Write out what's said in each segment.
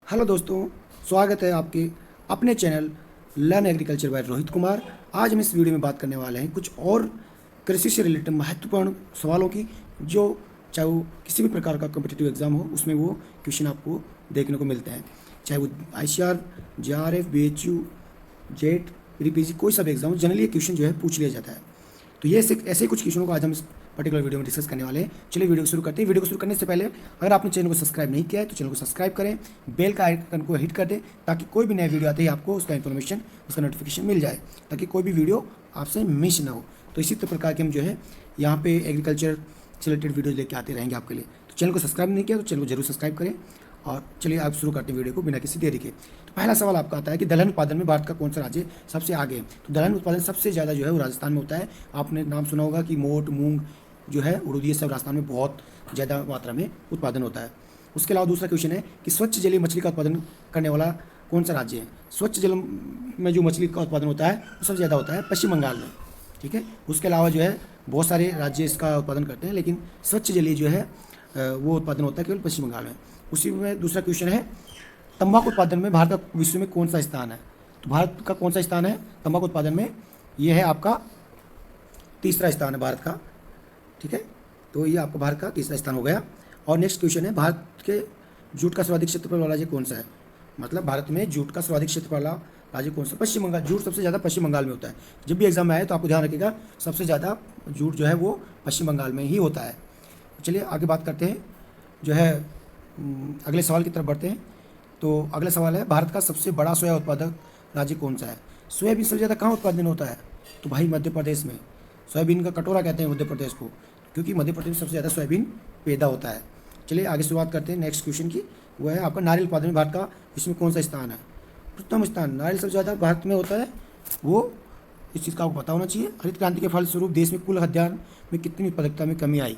Hello दोस्तों, स्वागत है आपके अपने channel learn agriculture by Rohit Kumar. आज हम इस वीडियो में बात करने वाले हैं कुछ और कृषि से रिलेटेड महत्वपूर्ण सवालों की, जो चाहे वो किसी भी प्रकार का कॉम्पिटिटिव एग्जाम हो उसमें वो क्वेश्चन आपको देखने को मिलते हैं। चाहे वो ICR, JRF, BHU, jet, PPC, कोई सा भी एग्जाम हो, जनरली ये क्वेश्चन जो है पूछ लिया जाता है। तो ये ऐसे ही कुछ क्वेश्चनों को आज हम इस पर्टिकुलर वीडियो में डिस्कस करने वाले हैं। चलिए वीडियो को शुरू करते हैं। वीडियो को शुरू करने से पहले अगर आपने चैनल को सब्सक्राइब नहीं किया है तो चैनल को सब्सक्राइब करें, बेल का आइकन को हिट कर दें ताकि कोई भी नया वीडियो आते ही आपको उसका इन्फॉर्मेशन, उसका नोटिफिकेशन मिल जाए, ताकि कोई भी वीडियो आपसे मिस ना हो। तो इसी प्रकार के हम जो है यहाँ पे एग्रीकल्चर से रिलेटेड वीडियो लेके आते रहेंगे आपके लिए। तो चैनल को सब्सक्राइब नहीं किया तो चैनल को जरूर सब्सक्राइब करें। और चलिए आप शुरू करते हैं वीडियो को बिना किसी देरी के। तो पहला सवाल आपका आता है कि दलहन उत्पादन में भारत का कौन सा राज्य सबसे आगे है। तो दलहन उत्पादन सबसे ज़्यादा जो है वो राजस्थान में होता है। आपने नाम सुना होगा कि मोट, मूंग जो है, उड़द, ये सब राजस्थान में बहुत ज़्यादा मात्रा में उत्पादन होता है। उसके अलावा दूसरा क्वेश्चन है कि स्वच्छ जलीय मछली का उत्पादन करने वाला कौन सा राज्य है। स्वच्छ जल में जो मछली का उत्पादन होता है वो सबसे ज़्यादा होता है पश्चिम बंगाल में। ठीक है, उसके अलावा जो है बहुत सारे राज्य इसका उत्पादन करते हैं, लेकिन स्वच्छ जलीय जो है वो उत्पादन होता है केवल पश्चिम बंगाल में। उसी में दूसरा क्वेश्चन है, तंबाकू उत्पादन में भारत का विश्व में कौन सा स्थान है। तो भारत का कौन सा स्थान है तंबाकू उत्पादन में? ये है आपका तीसरा स्थान है भारत का। ठीक है, तो ये आपका भारत का तीसरा स्थान हो गया। और नेक्स्ट क्वेश्चन है, भारत के जूट का सर्वाधिक क्षेत्रफल वाला राज्य कौन सा है। मतलब भारत में जूट का सर्वाधिक क्षेत्रफल वाला राज्य कौन सा? पश्चिम बंगाल। जूट सबसे ज़्यादा पश्चिम बंगाल में होता है। जब भी एग्जाम में आए तो आपको ध्यान रखिएगा, सबसे ज़्यादा जूट जो है वो पश्चिम बंगाल में ही होता है। चलिए आगे बात करते हैं, जो है अगले सवाल की तरफ बढ़ते हैं। तो अगला सवाल है, भारत का सबसे बड़ा सोया उत्पादक राज्य कौन सा है। सोयाबीन सबसे ज़्यादा कहाँ उत्पादन होता है? तो भाई मध्य प्रदेश में। सोयाबीन का कटोरा कहते हैं मध्य प्रदेश को, क्योंकि मध्य प्रदेश में सबसे ज़्यादा सोयाबीन पैदा होता है। चलिए आगे शुरुआत करते हैं नेक्स्ट क्वेश्चन की। वो है आपका नारियल उत्पादन में भारत का इसमें कौन सा स्थान है। प्रथम स्थान। नारियल सबसे ज़्यादा भारत में होता है, वो इस चीज़ का आपको पता होना चाहिए। हरित क्रांति के फलस्वरूप देश में कुल खाद्यान्न में कितनी उत्पादकता में कमी आई।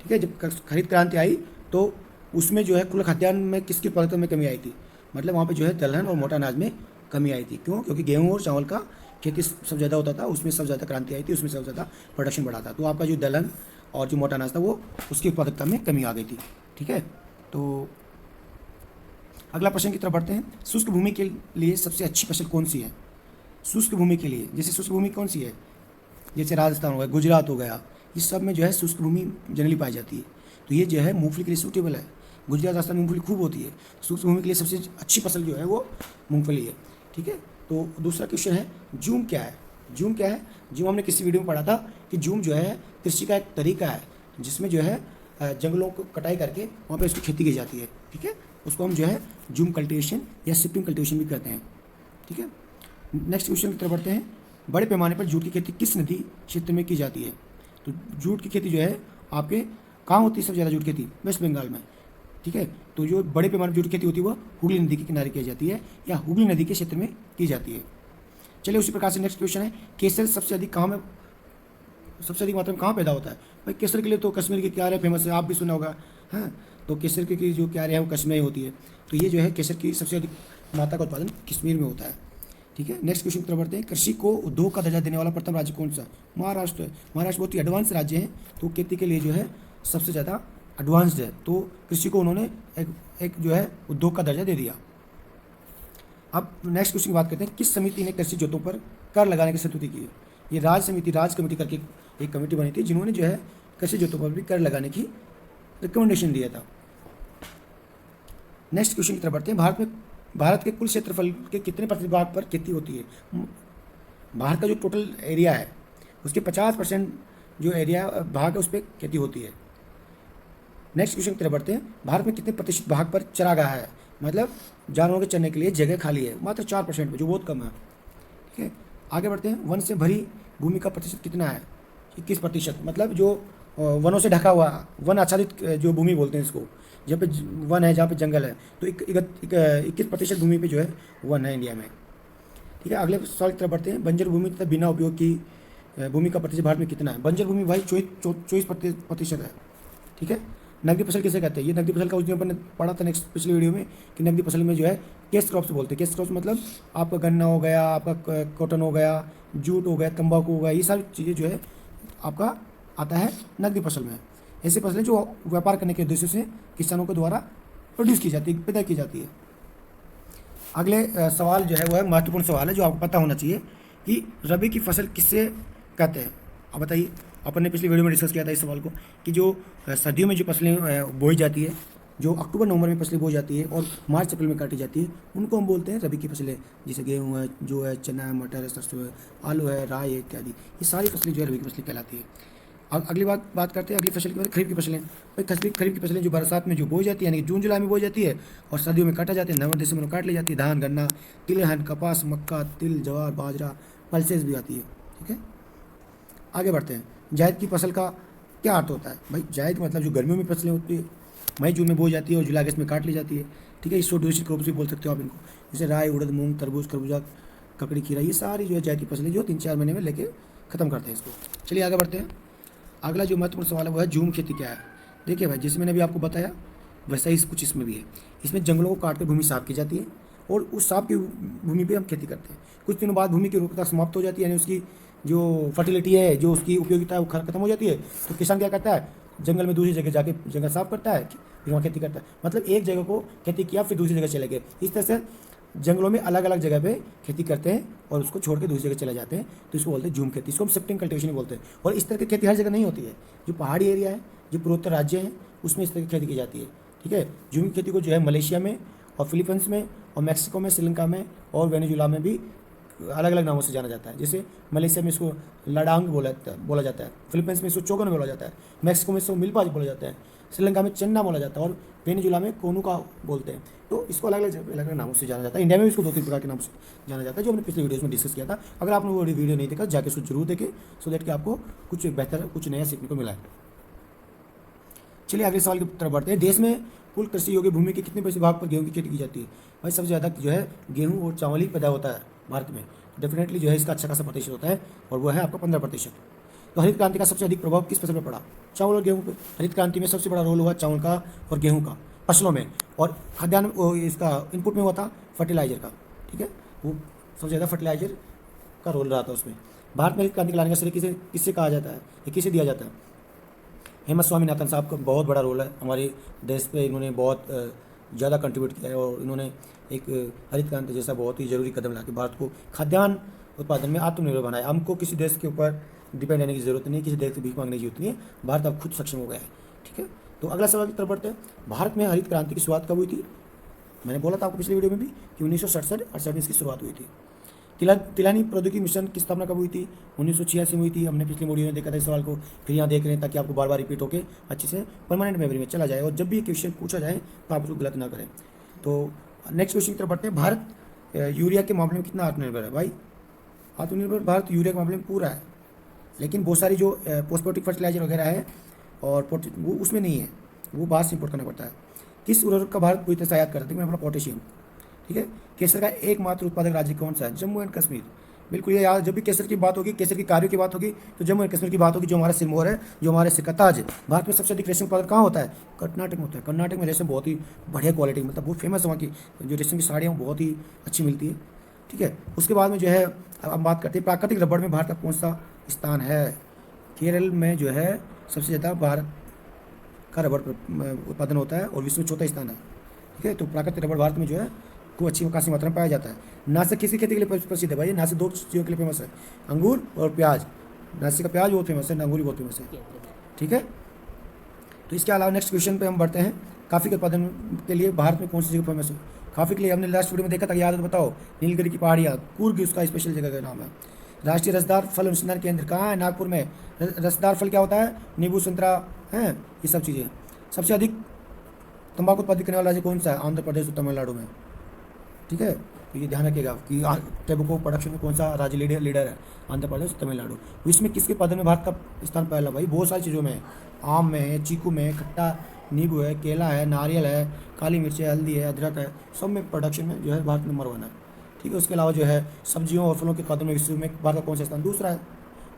ठीक है, जब हरित क्रांति आई तो उसमें जो है कुल खाद्यान्न में किसकी उत्पादकता में कमी आई थी। मतलब वहाँ पे जो है दलहन और मोटा अनाज में कमी आई थी। क्यों? क्योंकि गेहूँ और चावल का खेती सब ज़्यादा होता था, उसमें सब ज़्यादा क्रांति आई थी, उसमें सब ज़्यादा प्रोडक्शन बढ़ा था। तो आपका जो दलहन और जो मोटा अनाज था वो उसकी उत्पादकता में कमी आ गई थी। ठीक है, तो अगला प्रश्न की तरफ बढ़ते हैं। शुष्क भूमि के लिए सबसे अच्छी फसल कौन सी है। शुष्क भूमि के लिए, जैसे शुष्क भूमि कौन सी है, जैसे राजस्थान हो गया, गुजरात हो गया, इस सब में जो है शुष्क भूमि जनरली पाई जाती है। तो ये जो है मूंगफली के लिए सूटेबल है। गुजरात, राजस्थान में मूंगफली खूब होती है। शुष्क भूमि के लिए सबसे अच्छी फसल जो है वो मूंगफली है। ठीक है, तो दूसरा क्वेश्चन है, जूम क्या है। जूम क्या है? जूम हमने किसी वीडियो में पढ़ा था कि जूम जो है कृषि का एक तरीका है, जिसमें जो है जंगलों को कटाई करके वहाँ पर उसकी खेती की जाती है। ठीक है, उसको हम जो है जूम कल्टिवेशन या शिफ्टिंग कल्टिवेशन भी कहते हैं। ठीक है, नेक्स्ट क्वेश्चन की तरफ बढ़ते हैं। बड़े पैमाने पर जूट की खेती किस नदी क्षेत्र में की जाती है। तो जूट की खेती जो है आपके कहाँ होती है सबसे ज़्यादा जूट खेती? वेस्ट बंगाल में। ठीक है, तो जो बड़े पैमाने पर जूट खेती होती है वो हुगली नदी के किनारे की जाती है या हुगली नदी के क्षेत्र में की जाती है। चलिए उसी प्रकार से नेक्स्ट क्वेश्चन है, केसर सबसे अधिक कहाँ में, सबसे अधिक मात्रा में कहाँ पैदा होता है। भाई केसर के लिए तो कश्मीर की क्यारियाँ फेमस है, आप भी सुना होगा। हाँ, तो केसर की जो क्यारियाँ है वो कश्मीर में होती है। तो ये जो है केसर की सबसे अधिक मात्रा का उत्पादन कश्मीर में होता है। ठीक है, नेक्स्ट क्वेश्चन की तरफ बढ़ते हैं। कृषि को उद्योग का दर्जा देने वाला प्रथम राज्य कौन सा? महाराष्ट्र है। महाराष्ट्र बहुत ही एडवांस राज्य है, तो खेती के लिए जो है सबसे ज़्यादा एडवांस्ड है। तो कृषि को उन्होंने एक जो है उद्योग का दर्जा दे दिया। अब नेक्स्ट क्वेश्चन की बात करते हैं, किस समिति ने कृषि जोतों पर कर लगाने की स्वीकृति की है। ये राज कमेटी करके एक कमेटी बनी थी, जिन्होंने जो है कृषि जोतों पर भी कर लगाने की रिकमेंडेशन दिया था। नेक्स्ट क्वेश्चन की तरफ बढ़ते हैं। भारत के कुल क्षेत्रफल के कितने प्रतिभाग पर खेती होती है। भारत का जो टोटल एरिया है उसके 50% जो एरिया भाग है उस पर खेती होती है। नेक्स्ट क्वेश्चन की तरफ बढ़ते हैं। भारत में कितने प्रतिशत भाग पर चरागाह है, मतलब जानवरों के चरने के लिए जगह खाली है? मात्र 4% में, जो बहुत कम है। ठीक है, आगे बढ़ते हैं। वन से भरी भूमि का प्रतिशत कितना है? 21%। मतलब जो वनों से ढका हुआ, वन आच्छादित जो भूमि बोलते हैं इसको, जहाँ पे वन है, जहाँ पे जंगल है, तो 21% भूमि पे जो है वन है इंडिया में। ठीक है, अगले सवाल की तरफ बढ़ते हैं। बंजर भूमि तथा बिना उपयोग की भूमि का प्रतिशत भारत में कितना है। बंजर भूमि भाई 24% है। ठीक है, नकदी फसल किसे कहते हैं? ये नकदी फसल का उस दिन अपन ने पढ़ा था नेक्स्ट पिछले वीडियो में कि नकदी फसल में जो है कैश क्रॉप्स बोलते हैं। कैश क्रॉप्स मतलब आपका गन्ना हो गया, आपका कॉटन हो गया, जूट हो गया, तंबाकू हो गया, ये सारी चीज़ें जो है आपका आता है नकदी फसल में। ऐसी फसलें जो व्यापार करने के उद्देश्य से किसानों के द्वारा प्रोड्यूस की जाती है, पैदा की जाती है। अगले सवाल जो है वो है महत्वपूर्ण सवाल है जो आपको पता होना चाहिए कि रबी की फसल किससे कहते हैं। अब बताइए, अपन ने पिछली वीडियो में डिस्कस किया था इस सवाल को कि जो सर्दियों में जो फसलें बोई जाती है, जो अक्टूबर नवंबर में फसलें बोई जाती है और मार्च अप्रैल में काटी जाती है, उनको हम बोलते हैं रबी की फसलें। जैसे गेहूँ है, जो है चना है, मटर है, सरसों है, आलू है, राई है इत्यादि, ये सारी फसलें जो है रबी की फसलें कहलाती है। अब अगली बात करते हैं अगली फसल की, खरीफ की फसलें। भाई खरीफ की फसलें जो बरसात में जो बोई जाती है, यानी कि जून जुलाई में बोई जाती है और सर्दियों में काटा जाती है, नवंबर दिसंबर में काट ली जाती है। धान, गन्ना, तिलहन, कपास, मक्का, तिल, ज्वार, बाजरा, पल्सेस भी आती है। ठीक है, आगे बढ़ते हैं। जायद की फसल का क्या अर्थ होता है? भाई जायद मतलब जो गर्मियों में फसलें होती है, मई जून में बोई जाती है और जुलाई अगस्त में काट ली जाती है। ठीक है, इसको ड्यूरेशन क्रॉप्स भी बोल सकते हो आप इनको, जैसे राई, उड़द, मूंग, तरबूज, खरबूजा, ककड़ी, खीरा, ये सारी जो है जायद की फसलें जो 3-4 महीने में लेके ख़त्म करते हैं इसको। चलिए आगे बढ़ते हैं। अगला जो महत्वपूर्ण सवाल है वो है झूम खेती क्या है। देखिए भाई, जैसे मैंने अभी आपको बताया वैसा ही कुछ इसमें भी है। इसमें जंगलों को काट कर भूमि साफ की जाती है और उस साफ की भूमि पे हम खेती करते हैं। कुछ दिनों बाद भूमि की उर्वरता समाप्त हो जाती है, यानी उसकी जो फर्टिलिटी है, जो उसकी उपयोगिता है वो खत्म हो जाती है। तो किसान क्या करता है, जंगल में दूसरी जगह जाके जगह साफ करता है, फिर वहाँ खेती करता है। मतलब एक जगह को खेती किया फिर दूसरी जगह चले गए। इस तरह से जंगलों में अलग अलग जगह पे खेती करते हैं और उसको छोड़ के दूसरी जगह चले जाते हैं, तो इसको बोलते हैं झूम खेती। इसको हम शिफ्टिंग कल्टीवेशन बोलते हैं। और इस तरह की खेती हर जगह नहीं होती है। जो पहाड़ी एरिया है, जो पूर्वोत्तर राज्य हैं, उसमें इस तरह की खेती की जाती है। ठीक है, झूम की खेती को जो है मलेशिया में और फिलीपींस में और मैक्सिको में, श्रीलंका में और वेनेजुला में भी अलग अलग नामों से जाना जाता है। जैसे मलेशिया में इसको लडांग बोला जाता है, फिलीपींस में इसको चोगन बोला जाता है, मैक्सिको में इसको मिल्पाज बोला जाता है, श्रीलंका में चन्ना बोला जाता है और वेनेजुला में कोनुका बोलते हैं। तो इसको अलग अलग नामों से जाना जाता है। इंडिया में भी इसको 2-3 प्रकार के नाम से जाना जाता है, जो हमने पिछले वीडियोस में डिस्कस किया था। अगर आपने वो वीडियो नहीं देखा, जाके उसको जरूर देखें, सो दैट कि आपको कुछ बेहतर, कुछ नया सीखने को मिला है। चलिए अगले सवाल की तरफ बढ़ते हैं। देश में कुल कृषि योग्य भूमि के कितने % भाग पर गेहूँ की खेती की जाती है? भाई सबसे ज़्यादा जो है गेहूँ और चावल ही पैदा होता है भारत में। डेफिनेटली जो है इसका अच्छा खासा प्रतिशत होता है और वो है आपका 15%। तो हरित क्रांति का सबसे अधिक प्रभाव किस फसल पर पड़ा? चावल और गेहूँ पर। हरित क्रांति में सबसे बड़ा रोल हुआ चावल का और गेहूँ का फसलों में, और खाद्यान्न इसका इनपुट में हुआ था फर्टिलाइजर का। ठीक है, वो सबसे ज़्यादा फर्टिलाइजर का रोल रहा था उसमें। भारत में हरित क्रांति लाने का श्रेय किससे कहा जाता है या किसे दिया जाता है? हेमंत स्वामीनाथन साहब का बहुत बड़ा रोल है हमारे देश पे। इन्होंने बहुत ज़्यादा कंट्रीब्यूट किया है और इन्होंने एक हरित क्रांति जैसा बहुत ही जरूरी कदम ला के भारत को खाद्यान्न उत्पादन में आत्मनिर्भर बनाया। हमको किसी देश के ऊपर डिपेंड रहने की जरूरत नहीं है, किसी देश से भीख मांगने की जरूरत नहीं है। भारत अब खुद सक्षम हो गया है। ठीक है, तो अगला सवाल की तरफ बढ़ते हैं। भारत में हरित क्रांति की शुरुआत कब हुई थी? मैंने बोला था आपको पिछली वीडियो में भी कि 1967-68 में इसकी शुरुआत हुई थी। तिलानी प्रौद्योगिकी मिशन की स्थापना कब हुई थी? 1986 में हुई थी। हमने पिछले वीडियो में देखा था इस सवाल को, फिर यहाँ देख रहे हैं ताकि आपको बार बार रिपीट होकर अच्छे से परमानेंट मेमोरी में चला जाए और जब भी ये क्वेश्चन पूछा जाए तो आप उसको गलत ना करें। तो नेक्स्ट क्वेश्चन की तरफ बढ़ते हैं। भारत यूरिया के मामले में कितना आत्मनिर्भर है? भाई आत्मनिर्भर भारत यूरिया के मामले में पूरा है, लेकिन बहुत सारी जो पोस्टपोटिक फर्टिलाइजर वगैरह है और वो उसमें नहीं है, वो बाहर से इंपोर्ट करना पड़ता है। किस उर्वरक का भारत पूरी तरह से आयात करता है? अपना पोटेशियम। ठीक है, केसर का एकमात्र उत्पादक राज्य कौन सा है? जम्मू एंड कश्मीर। बिल्कुल, ये याद, जब भी केसर की बात होगी, केसर की कार्यों की बात होगी तो जम्मू एंड कश्मीर की बात होगी, जो हमारा सिरमौर है, जो हमारे सिर का ताज है। भारत में सबसे अधिक रेशम उत्पादन कहाँ होता है? कर्नाटक में होता है। कर्नाटक में रेशम बहुत ही बढ़िया क्वालिटी, मतलब बहुत फेमस है। वहाँ की जो रेशम की साड़ियाँ बहुत ही अच्छी मिलती है। ठीक है, उसके बाद में जो है अब बात करते हैं प्राकृतिक रबड़ में भारत का कौन सा स्थान है? केरल में जो है सबसे ज़्यादा भारत का रबड़ उत्पादन होता है और विश्व में 4था स्थान है। ठीक है, तो प्राकृतिक रबड़ भारत में जो है को अच्छी खासी मात्रा में पाया जाता है। नासिक किसी खेती के लिए प्रसिद्ध है? भाई नासिक 2 चीज़ों के लिए फेमस है, अंगूर और प्याज। नासिक का प्याज बहुत फेमस है, अंगूर भी बहुत फेमस है। ठीक है, तो इसके अलावा नेक्स्ट क्वेश्चन पे हम बढ़ते हैं। कॉफ़ी के उत्पादन के लिए भारत में कौन सी जगह फेमस है? कॉफ़ी के लिए हमने लास्ट वीडियो में देखा था, याद है तो बताओ। नीलगिरी की पहाड़ियाँ, कूर्ग उसका स्पेशल जगह का नाम है। राष्ट्रीय रसदार फल अनुसंधान केंद्र कहाँ है? नागपुर में। रसदार फल क्या होता है? नींबू, संतरा है, ये सब चीज़ें। सबसे अधिक तंबाकू उत्पादित करने वाला राज्य कौन सा है? आंध्र प्रदेश और तमिलनाडु में। ठीक है, तो ये ध्यान रखिएगा कि टैबको प्रोडक्शन में कौन सा राज्य लीडर है? आंध्र प्रदेश, तमिलनाडु। इसमें किसके उत्पादन में भारत का स्थान पहला? भाई बहुत सारी चीज़ों में है, आम में है, चीकू में, खट्टा नींबू है, केला है, नारियल है, काली मिर्च है, हल्दी है, अदरक है, सब में प्रोडक्शन में जो है भारत नंबर 1 है। ठीक है, उसके अलावा जो है सब्जियों और फलों के उत्पादन में विश्व में भारत का कौन सा स्थान? दूसरा है।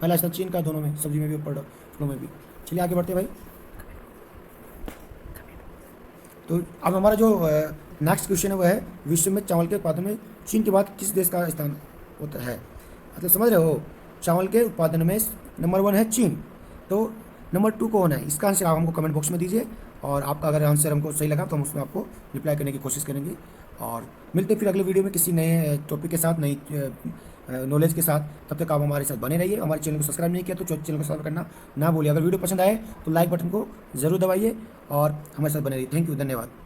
पहला स्थान चीन का, दोनों में, सब्जी में भी और फलों में भी। चलिए आगे बढ़ते भाई। तो अब हमारा जो नेक्स्ट क्वेश्चन है वो है विश्व में चावल के उत्पादन में चीन के बाद किस देश का स्थान होता है? मतलब समझ रहे हो, चावल के उत्पादन में नंबर 1 है चीन। तो नंबर 2 कौन है, इसका आंसर आप हमको कमेंट बॉक्स में दीजिए, और आपका अगर आंसर हमको सही लगा तो हम उसमें आपको रिप्लाई करने की कोशिश करेंगे। और मिलते हैं फिर अगले वीडियो में किसी नए टॉपिक के साथ, नई नॉलेज के साथ। तब तक आप हमारे साथ बने रहिए। हमारे चैनल को सब्सक्राइब नहीं किया तो चैनल को सब्सक्राइब करना ना भूलिए। अगर वीडियो पसंद आए तो लाइक बटन को ज़रूर दबाइए और हमारे साथ बने रहिए। थैंक यू, धन्यवाद।